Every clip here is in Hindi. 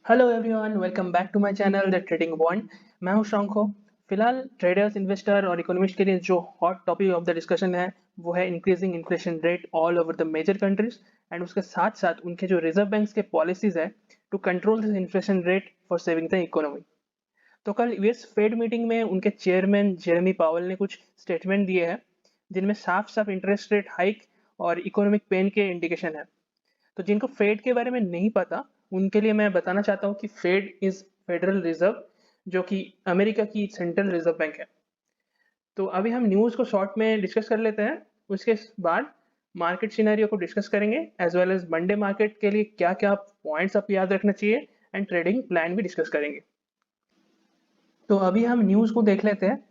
Hello everyone, welcome back to my channel the trading point. मैं हूं शंखो। फिलहाल ट्रेडर्स, इन्वेस्टर और इकोनॉमिस्ट के लिए जो hot topic of the discussion है वो है increasing inflation rate all over the major countries, and उसके साथ साथ उनके जो रिजर्व बैंक्स के पॉलिसीज है to control this inflation rate for saving the economy. तो कल यूएस फेड मीटिंग में उनके चेयरमैन जेरेमी पावल ने कुछ स्टेटमेंट दिए हैं जिनमें साफ साफ इंटरेस्ट रेट हाइक और इकोनॉमिक पेन के इंडिकेशन है। तो जिनको फेड के बारे में नहीं पता उनके लिए मैं बताना चाहता हूँ कि फेड इज फेडरल रिजर्व, जो कि अमेरिका की सेंट्रल रिजर्व बैंक है। तो अभी हम न्यूज़ को शॉर्ट में डिस्कस कर लेते हैं। उसके बाद मार्केट सिनेरियो को डिस्कस करेंगे, as well as Monday market के लिए क्या क्या पॉइंट्स आप याद रखना चाहिए, एंड ट्रेडिंग प्लान भी डिस्कस करेंगे। तो अभी हम न्यूज़ को देख लेते हैं।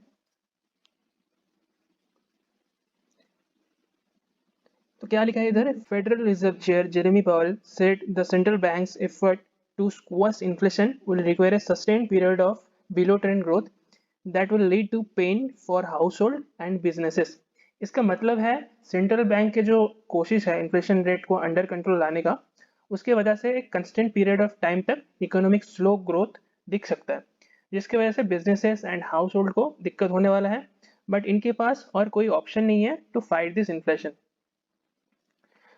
तो क्या लिखा है इधर, federal reserve chair Jeremy Powell said the central banks effort to squash inflation will require a sustained period of below trend growth that will lead to pain for household and businesses। इसका मतलब है सेंट्रल बैंक के जो कोशिश है इन्फ्लेशन रेट को अंडर कंट्रोल लाने का, उसके वजह से एक कंस्टेंट पीरियड ऑफ टाइम तक इकोनॉमिक स्लो ग्रोथ दिख सकता है, जिसकी वजह से बिजनेसेस एंड हाउस होल्ड को दिक्कत होने वाला है। बट इनके पास और कोई ऑप्शन नहीं है टू फाइट दिस इन्फ्लेशन।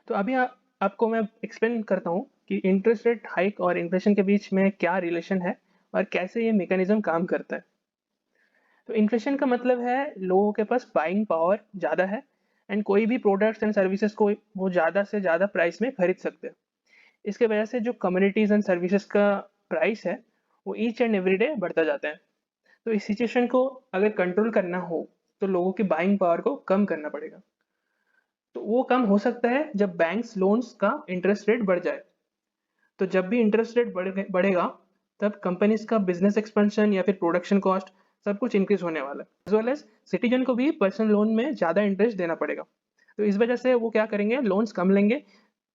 तो अभी आपको मैं एक्सप्लेन करता हूँ कि इंटरेस्ट रेट हाइक और इन्फ्लेशन के बीच में क्या रिलेशन है और कैसे ये मैकेनिज्म काम करता है। तो इन्फ्लेशन का मतलब है लोगों के पास बाइंग पावर ज़्यादा है, एंड कोई भी प्रोडक्ट्स एंड सर्विसेज को वो ज़्यादा से ज़्यादा प्राइस में खरीद सकते हैं। इसके वजह से जो कम्युनिटीज़ एंड सर्विसेज का प्राइस है वो ईच एंड एवरी डे बढ़ता जाता है। तो इस सिचुएशन को अगर कंट्रोल करना हो तो लोगों की बाइंग पावर को कम करना पड़ेगा। तो वो कम हो सकता है जब बैंक्स लोन्स का इंटरेस्ट रेट बढ़ जाए। तो जब भी इंटरेस्ट रेट बढ़ेगा तब कंपनीज का बिजनेस एक्सपेंशन या फिर प्रोडक्शन कॉस्ट सब कुछ इंक्रीज होने वाला है, एज वेल एज सिटीजन को भी पर्सनल लोन में ज़्यादा इंटरेस्ट देना पड़ेगा। तो इस वजह से वो क्या करेंगे, लोन्स कम लेंगे,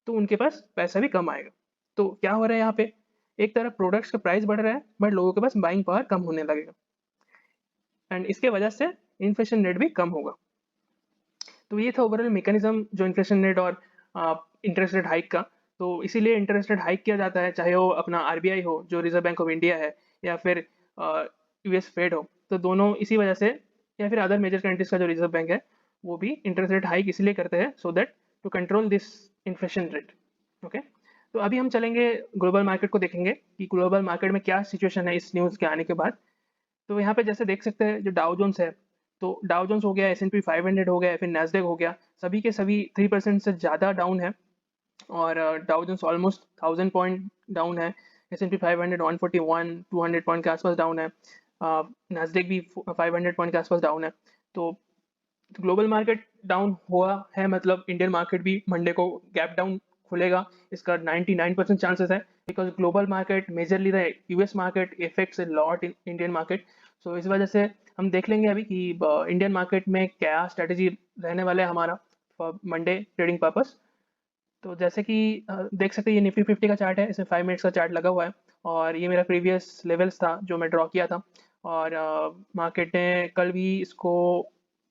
तो उनके पास पैसा भी कम आएगा। तो क्या हो रहा है यहाँ पे, एक तरफ प्रोडक्ट्स का प्राइस बढ़ रहा है बट लोगों के पास बाइंग पावर कम होने लगेगा, एंड इसके वजह से इन्फ्लेशन रेट भी कम होगा। तो ये था ओवरऑल मैकेनिज्म जो इन्फ्लेशन रेट और इंटरेस्ट रेट हाइक का। तो इसीलिए इंटरेस्ट रेट हाइक किया जाता है, चाहे वो अपना आरबीआई हो जो रिजर्व बैंक ऑफ इंडिया है, या फिर यूएस फेड हो। तो दोनों इसी वजह से, या फिर अदर मेजर कंट्रीज का जो रिजर्व बैंक है वो भी इंटरेस्ट रेट हाइक इसलिए करते हैं so that to control this inflation rate. Okay. तो अभी हम चलेंगे ग्लोबल मार्केट को देखेंगे कि ग्लोबल मार्केट में क्या सिचुएशन है इस न्यूज़ के आने के बाद। तो यहाँ पे जैसे देख सकते हैं जो डाउ जोन्स है, तो डाउ जोन्स हो गया, S&P 500 हो गया, फिर नैस्डैक हो गया, सभी के सभी 3% से ज़्यादा डाउन है। और Dow Jones almost 1000 point down है। S&P 500 141 200 पॉइंट के आसपास डाउन है। नैस्डैक भी 500 पॉइंट के आसपास डाउन है। तो ग्लोबल मार्केट डाउन हुआ है मतलब इंडियन मार्केट भी मंडे को गैप डाउन खुलेगा, इसका 99% चांसेस है, because global market majorly the US market effects a lot in Indian market. So इस वजह से हम देख लेंगे अभी कि इंडियन मार्केट में क्या स्ट्रेटेजी रहने वाला है हमारा फॉर मंडे ट्रेडिंग पर्पस। तो जैसे कि देख सकते हैं ये निफ्टी 50 का चार्ट है, इसमें 5 मिनट्स का चार्ट लगा हुआ है, और ये मेरा प्रीवियस लेवल्स था जो मैं ड्रॉ किया था। और मार्केट ने कल भी इसको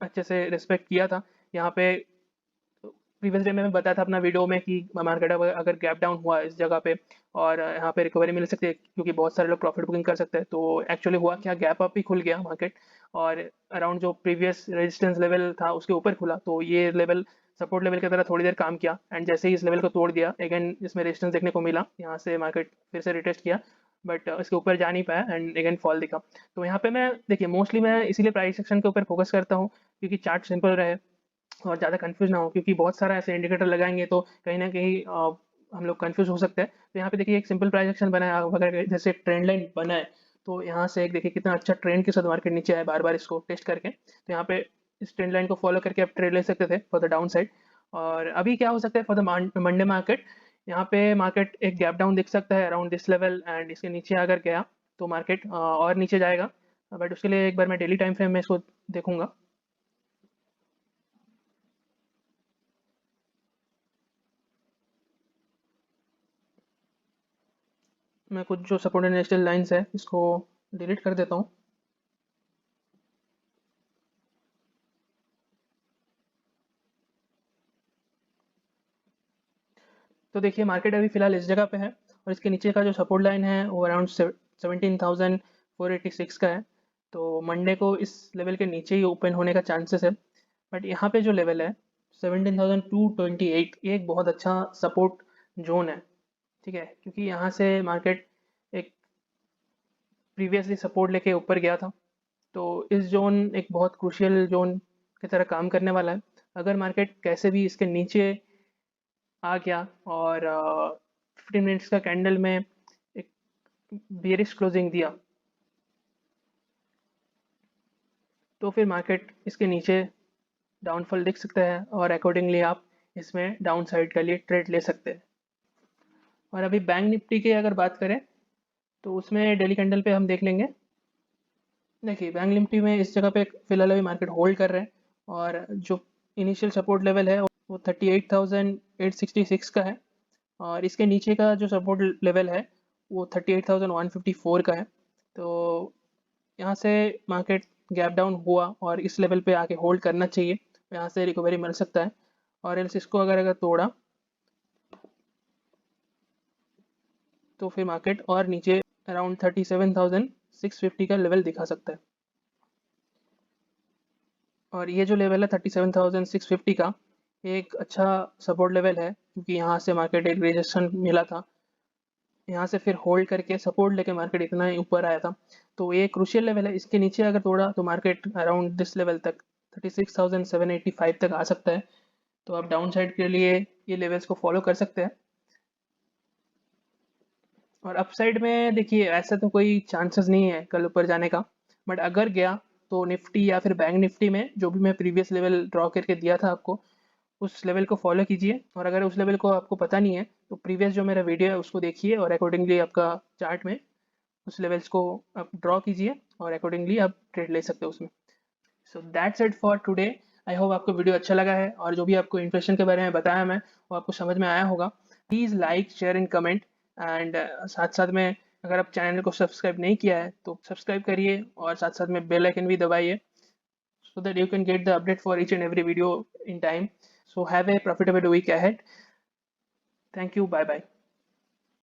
अच्छे से रिस्पेक्ट किया था। यहाँ पे प्रीवियस डे में मैं बताया था अपना वीडियो में कि मार्केट अगर गैप डाउन हुआ इस जगह पे और यहाँ पे रिकवरी मिल सकती है क्योंकि बहुत सारे लोग प्रॉफिट बुकिंग कर सकते हैं। तो एक्चुअली हुआ क्या, गैप अप ही खुल गया मार्केट, और अराउंड जो प्रीवियस रेजिस्टेंस लेवल था उसके ऊपर खुला। तो ये लेवल सपोर्ट लेवल की तरह थोड़ी देर काम किया, एंड जैसे ही इस लेवल को तोड़ दिया अगेन इसमें रेजिस्टेंस देखने को मिला, यहाँ से मार्केट फिर से रिटेस्ट किया, बट इसके ऊपर जा नहीं पाया एंड अगेन फॉल दिखा। तो यहाँ पे मैं देखिए मोस्टली मैं इसीलिए प्राइस सेक्शन के ऊपर फोकस करता हूँ क्योंकि चार्ट सिंपल रहे और ज़्यादा कंफ्यूज ना हो, क्योंकि बहुत सारा ऐसे इंडिकेटर लगाएंगे तो कहीं ना कहीं हम लोग कंफ्यूज हो सकते हैं। तो यहाँ पे देखिए एक सिंपल प्राइस एक्शन बना है, अगर जैसे एक ट्रेंड लाइन बना है तो यहाँ से एक देखिए कितना अच्छा ट्रेंड के साथ मार्केट नीचे आया बार बार इसको टेस्ट करके। तो यहाँ पे इस ट्रेंड लाइन को फॉलो करके आप ट्रेड ले सकते थे फॉर द डाउन साइड। और अभी क्या हो सकता है फॉर द मंडे मार्केट, यहाँ पे मार्केट एक गैप डाउन दिख सकता है अराउंड दिस लेवल, एंड इसके नीचे अगर गया तो मार्केट और नीचे जाएगा। बट उसके लिए एक बार मैं डेली टाइम फ्रेम में इसको देखूंगा। मैं कुछ जो सपोर्ट एंड रेजिस्टेंस लाइंस है इसको डिलीट कर देता हूँ। तो देखिए मार्केट अभी फिलहाल इस जगह पे है और इसके नीचे का जो सपोर्ट लाइन है वो अराउंड 17,486 का है। तो मंडे को इस लेवल के नीचे ही ओपन होने का चांसेस है, बट यहाँ पे जो लेवल है 17,228 ये एक बहुत अच्छा सपोर्ट जोन है, ठीक है, क्योंकि यहाँ से मार्केट एक प्रीवियसली सपोर्ट लेके ऊपर गया था। तो इस जोन एक बहुत क्रूशियल जोन की तरह काम करने वाला है। अगर मार्केट कैसे भी इसके नीचे आ गया और 15 मिनट्स का कैंडल में एक बेरिश क्लोजिंग दिया, तो फिर मार्केट इसके नीचे डाउनफॉल दिख सकता है और अकॉर्डिंगली आप इसमें डाउन साइड के लिए ट्रेड ले सकते हैं। और अभी बैंक निफ्टी की अगर बात करें तो उसमें डेली कैंडल पे हम देख लेंगे। देखिए बैंक निफ्टी में इस जगह पे फिलहाल अभी मार्केट होल्ड कर रहे हैं और जो इनिशियल सपोर्ट लेवल है वो 38,866 का है और इसके नीचे का जो सपोर्ट लेवल है वो 38,154 का है। तो यहाँ से मार्केट गैप डाउन हुआ और इस लेवल पे आके होल्ड करना चाहिए, यहाँ से रिकवरी मिल सकता है। और एल्स इसको अगर तोड़ा तो फिर मार्केट और नीचे अराउंड 37,650 का लेवल दिखा सकता है। और ये जो लेवल है 37,650 का एक अच्छा सपोर्ट लेवल है, क्योंकि यहाँ से मार्केट एक रेजिस्टेंस मिला था, यहाँ से फिर होल्ड करके सपोर्ट लेके मार्केट इतना ही ऊपर आया था। तो ये क्रूशियल लेवल है, इसके नीचे अगर तोड़ा तो मार्केट अराउंड दिस लेवल तक 36,785 तक आ सकता है। तो आप डाउन साइड के लिए ये लेवल्स को फॉलो कर सकते हैं। और अपसाइड में देखिए ऐसा तो कोई चांसेस नहीं है कल ऊपर जाने का, बट अगर गया तो निफ्टी या फिर बैंक निफ्टी में जो भी मैं प्रीवियस लेवल ड्रॉ करके दिया था आपको, उस लेवल को फॉलो कीजिए। और अगर उस लेवल को आपको पता नहीं है तो प्रीवियस जो मेरा वीडियो है उसको देखिए और अकॉर्डिंगली आपका चार्ट में उस लेवल्स को आप ड्रॉ कीजिए और अकॉर्डिंगली आप ट्रेड ले सकते हो उसमें। So that's it for today. I hope आपको वीडियो अच्छा लगा है और जो भी आपको इन्फ्लेशन के बारे में बताया मैं वो आपको समझ में आया होगा। Please like share and comment and साथ साथ में अगर आप चैनल को सब्सक्राइब नहीं किया है तो सब्सक्राइब करिए और साथ साथ में बेल आइकन भी दबाइए so that you can get the update for each and every video in time. So have a profitable week ahead. Thank you. Bye bye.